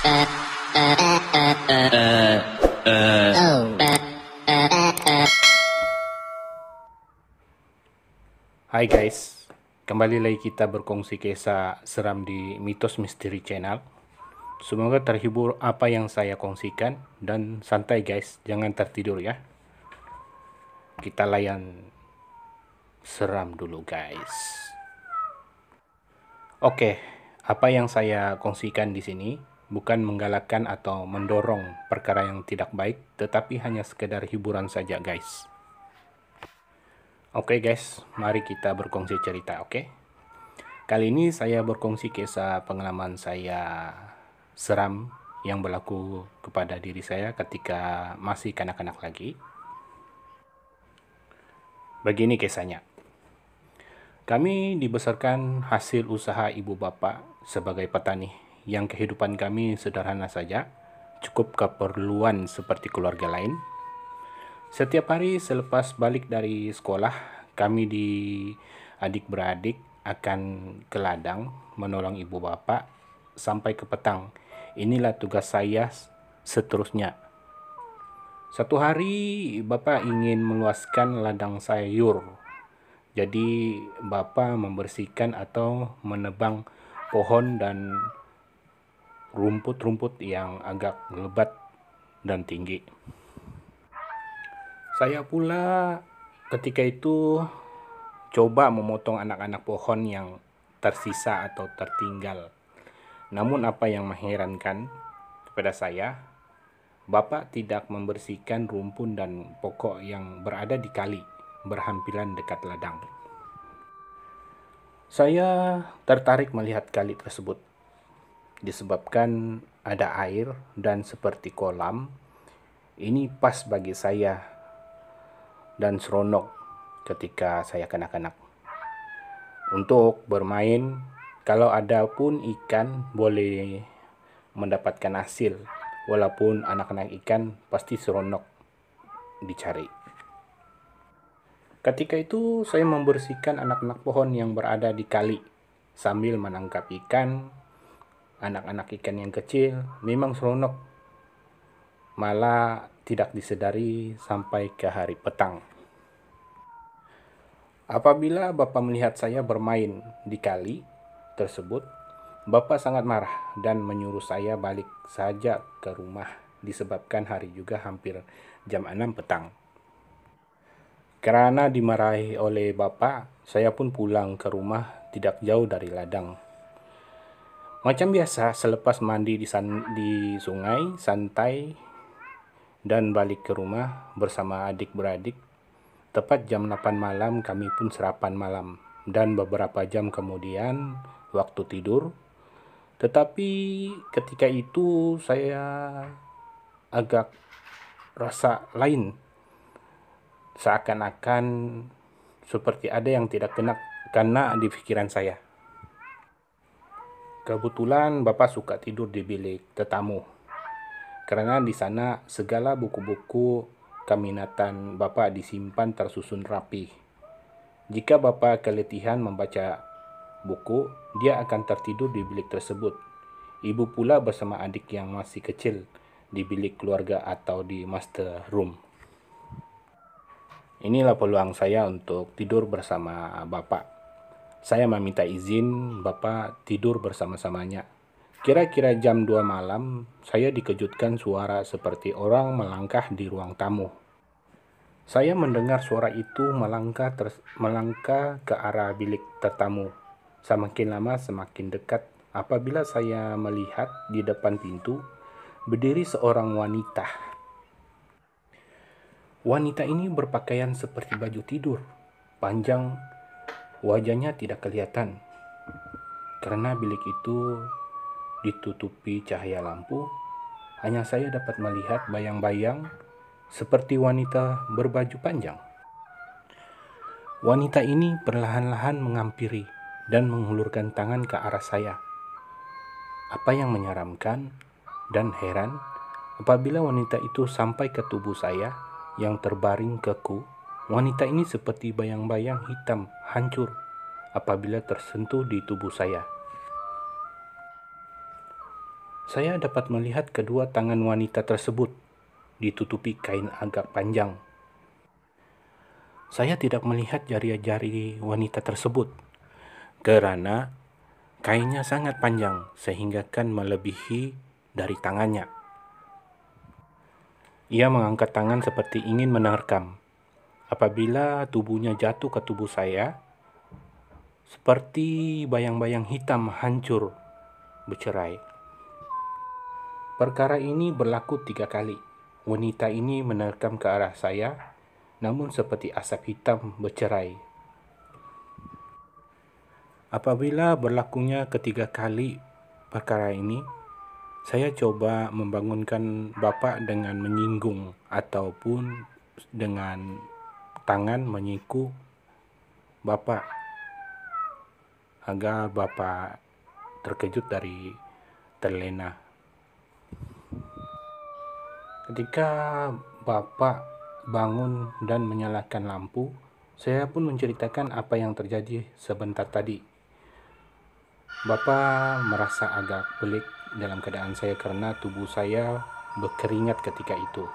Hai guys, kembali lagi kita berkongsi kisah seram di Mitos Misteri Channel. Semoga terhibur apa yang saya kongsikan dan santai guys, jangan tertidur ya. Kita layan seram dulu guys. Oke, apa yang saya kongsikan di sini bukan menggalakkan atau mendorong perkara yang tidak baik, tetapi hanya sekedar hiburan saja guys. Oke guys, mari kita berkongsi cerita, oke? Kali ini saya berkongsi kisah pengalaman saya seram yang berlaku kepada diri saya ketika masih kanak-kanak lagi. Begini kisahnya. Kami dibesarkan hasil usaha ibu bapak sebagai petani, yang kehidupan kami sederhana saja, cukup keperluan seperti keluarga lain. Setiap hari selepas balik dari sekolah, kami di adik-beradik akan ke ladang menolong ibu bapak sampai ke petang. Inilah tugas saya seterusnya. Satu hari bapak ingin meluaskan ladang sayur. Jadi bapak membersihkan atau menebang pohon dan rumput-rumput yang agak lebat dan tinggi. Saya pula ketika itu coba memotong anak-anak pohon yang tersisa atau tertinggal. Namun apa yang mengherankan kepada saya, bapak tidak membersihkan rumput dan pokok yang berada di kali berhampiran dekat ladang. Saya tertarik melihat kali tersebut. Disebabkan ada air dan seperti kolam, ini pas bagi saya dan seronok ketika saya kanak-kanak. Untuk bermain, kalau ada pun ikan boleh mendapatkan hasil, walaupun anak-anak ikan pasti seronok dicari. Ketika itu saya membersihkan anak-anak pohon yang berada di kali sambil menangkap ikan. Anak-anak ikan yang kecil memang seronok, malah tidak disedari sampai ke hari petang. Apabila bapak melihat saya bermain di kali tersebut, bapak sangat marah dan menyuruh saya balik saja ke rumah, disebabkan hari juga hampir jam 6 petang. Karena dimarahi oleh bapak, saya pun pulang ke rumah tidak jauh dari ladang. Macam biasa, selepas mandi di sungai, santai, dan balik ke rumah bersama adik-beradik. Tepat jam 8 malam kami pun sarapan malam. Dan beberapa jam kemudian waktu tidur. Tetapi ketika itu saya agak rasa lain. Seakan-akan seperti ada yang tidak kena di pikiran saya. Kebetulan bapak suka tidur di bilik tetamu. Karena di sana segala buku-buku keminatan bapak disimpan tersusun rapi. Jika bapak keletihan membaca buku, dia akan tertidur di bilik tersebut. Ibu pula bersama adik yang masih kecil di bilik keluarga atau di master room. Inilah peluang saya untuk tidur bersama bapak. Saya meminta izin bapak tidur bersama-samanya. Kira-kira jam 2 malam, saya dikejutkan suara seperti orang melangkah di ruang tamu. Saya mendengar suara itu melangkah ke arah bilik tetamu. Semakin lama semakin dekat. Apabila saya melihat di depan pintu, berdiri seorang wanita. Wanita ini berpakaian seperti baju tidur, panjang, wajahnya tidak kelihatan. Karena bilik itu ditutupi cahaya lampu, hanya saya dapat melihat bayang-bayang seperti wanita berbaju panjang. Wanita ini perlahan-lahan menghampiri dan mengulurkan tangan ke arah saya. Apa yang menyeramkan dan heran, apabila wanita itu sampai ke tubuh saya yang terbaring keku, wanita ini seperti bayang-bayang hitam hancur apabila tersentuh di tubuh saya. Saya dapat melihat kedua tangan wanita tersebut ditutupi kain agak panjang. Saya tidak melihat jari-jari wanita tersebut karena kainnya sangat panjang sehingga kan melebihi dari tangannya. Ia mengangkat tangan seperti ingin menerkam. Apabila tubuhnya jatuh ke tubuh saya, seperti bayang-bayang hitam hancur bercerai. Perkara ini berlaku 3 kali. Wanita ini menerkam ke arah saya, namun seperti asap hitam bercerai. Apabila berlakunya ketiga kali perkara ini, saya coba membangunkan Bapak dengan menyinggung ataupun dengan tangan menyiku Bapak agar Bapak terkejut dari terlena. Ketika Bapak bangun dan menyalakan lampu, saya pun menceritakan apa yang terjadi sebentar tadi. Bapak merasa agak pelik dalam keadaan saya karena tubuh saya berkeringat ketika itu,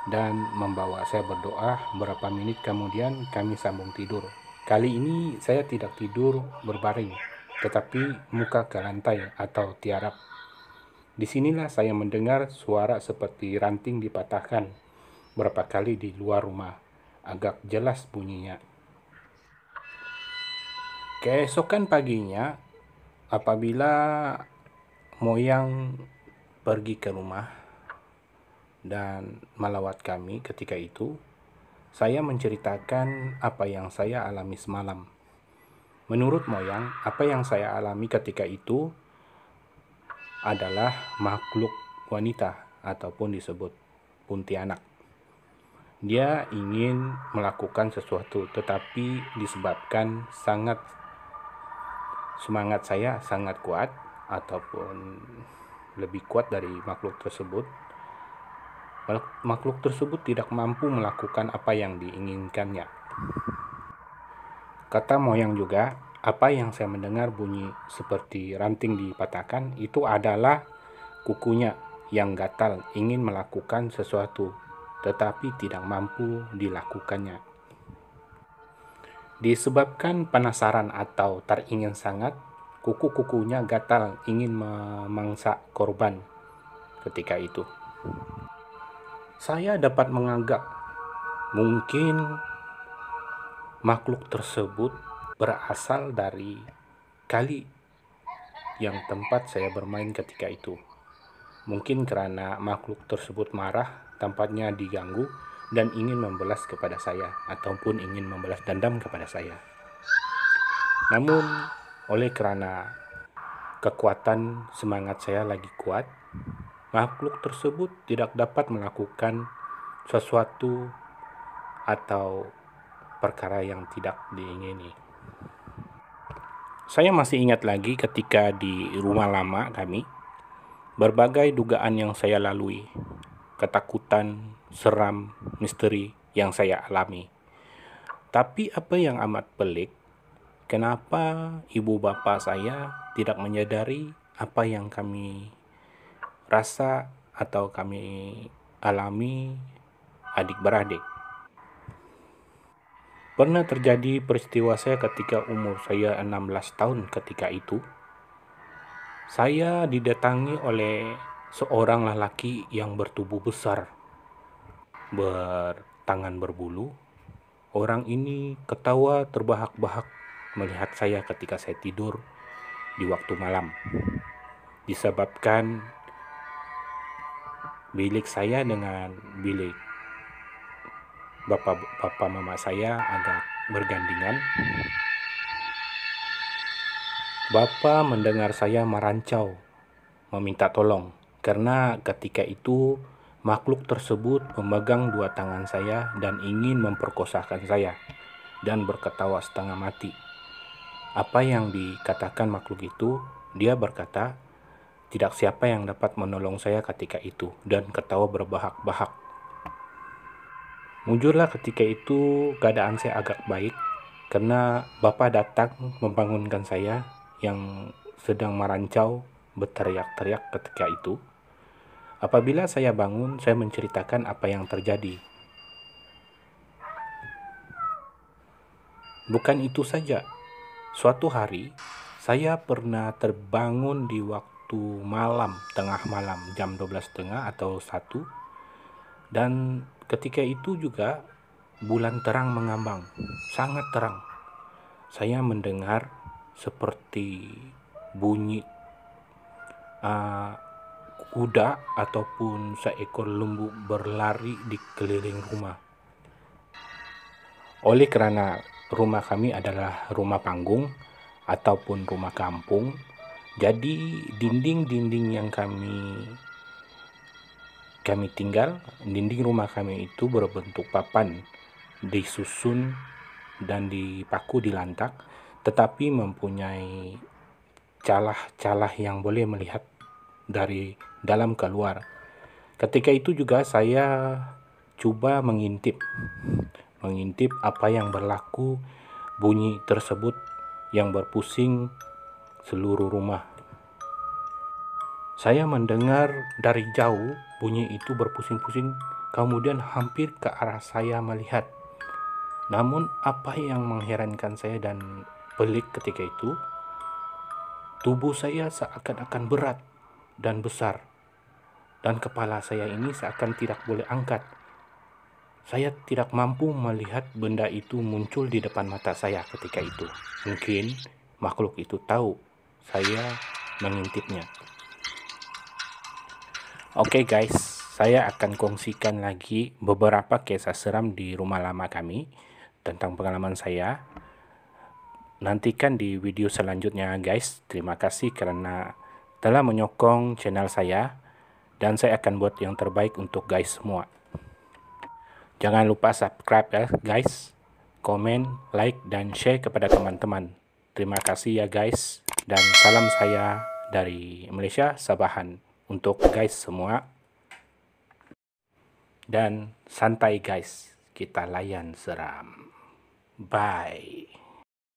dan membawa saya berdoa. Beberapa menit kemudian kami sambung tidur. Kali ini saya tidak tidur berbaring, tetapi muka ke lantai atau tiarap. Disinilah saya mendengar suara seperti ranting dipatahkan berapa kali di luar rumah. Agak jelas bunyinya. Keesokan paginya, apabila moyang pergi ke rumah dan melawat kami ketika itu, saya menceritakan apa yang saya alami semalam. Menurut moyang, apa yang saya alami ketika itu adalah makhluk wanita ataupun disebut Pontianak. Dia ingin melakukan sesuatu, tetapi disebabkan semangat saya sangat kuat ataupun lebih kuat dari makhluk tersebut. Makhluk tersebut tidak mampu melakukan apa yang diinginkannya. Kata moyang juga, apa yang saya mendengar bunyi seperti ranting dipatahkan itu adalah kukunya yang gatal ingin melakukan sesuatu, tetapi tidak mampu dilakukannya. Disebabkan penasaran atau teringin sangat, kuku-kukunya gatal ingin memangsa korban ketika itu. Saya dapat menganggap mungkin makhluk tersebut berasal dari kali yang tempat saya bermain ketika itu. Mungkin karena makhluk tersebut marah, tampaknya diganggu dan ingin membalas kepada saya ataupun ingin membalas dendam kepada saya. Namun oleh karena kekuatan semangat saya lagi kuat, makhluk tersebut tidak dapat melakukan sesuatu atau perkara yang tidak diingini. Saya masih ingat lagi ketika di rumah lama kami, berbagai dugaan yang saya lalui, ketakutan, seram, misteri yang saya alami. Tapi apa yang amat pelik, kenapa ibu bapa saya tidak menyadari apa yang kami rasa atau kami alami adik beradik. Pernah terjadi peristiwa saya ketika umur saya 16 tahun ketika itu. Saya didatangi oleh seorang lelaki yang bertubuh besar, bertangan berbulu. Orang ini ketawa terbahak-bahak melihat saya ketika saya tidur di waktu malam. Disebabkan bilik saya dengan bilik bapak mama saya agak bergandengan. Bapak mendengar saya merancau, meminta tolong, karena ketika itu makhluk tersebut memegang 2 tangan saya dan ingin memperkosakan saya dan berketawa setengah mati. Apa yang dikatakan makhluk itu? Dia berkata, tidak siapa yang dapat menolong saya ketika itu, dan ketawa berbahak-bahak. Mujurlah ketika itu keadaan saya agak baik, karena Bapak datang membangunkan saya yang sedang merancau berteriak-teriak ketika itu. Apabila saya bangun, saya menceritakan apa yang terjadi. Bukan itu saja, suatu hari saya pernah terbangun di waktu malam, tengah malam, jam 12.30 atau 1, dan ketika itu juga bulan terang mengambang, sangat terang. Saya mendengar seperti bunyi kuda ataupun seekor lembu berlari di keliling rumah. Oleh kerana rumah kami adalah rumah panggung ataupun rumah kampung, jadi dinding-dinding yang kami tinggal, dinding rumah kami itu berbentuk papan, disusun dan dipaku di lantak, tetapi mempunyai celah-celah yang boleh melihat dari dalam keluar. Ketika itu juga saya cuba mengintip apa yang berlaku, bunyi tersebut yang berpusing seluruh rumah. Saya mendengar dari jauh bunyi itu berpusing-pusing, kemudian hampir ke arah saya melihat. Namun apa yang mengherankan saya dan pelik ketika itu, tubuh saya seakan-akan berat dan besar, dan kepala saya ini seakan tidak boleh angkat. Saya tidak mampu melihat benda itu muncul di depan mata saya ketika itu. Mungkin makhluk itu tahu saya mengintipnya. Oke guys, saya akan kongsikan lagi beberapa kisah seram di rumah lama kami tentang pengalaman saya. Nantikan di video selanjutnya guys. Terima kasih karena telah menyokong channel saya, dan saya akan buat yang terbaik untuk guys semua. Jangan lupa subscribe ya guys, komen, like, dan share kepada teman-teman. Terima kasih ya guys, dan salam saya dari Malaysia, Sabahan, untuk guys semua. Dan santai guys, kita layan seram. Bye.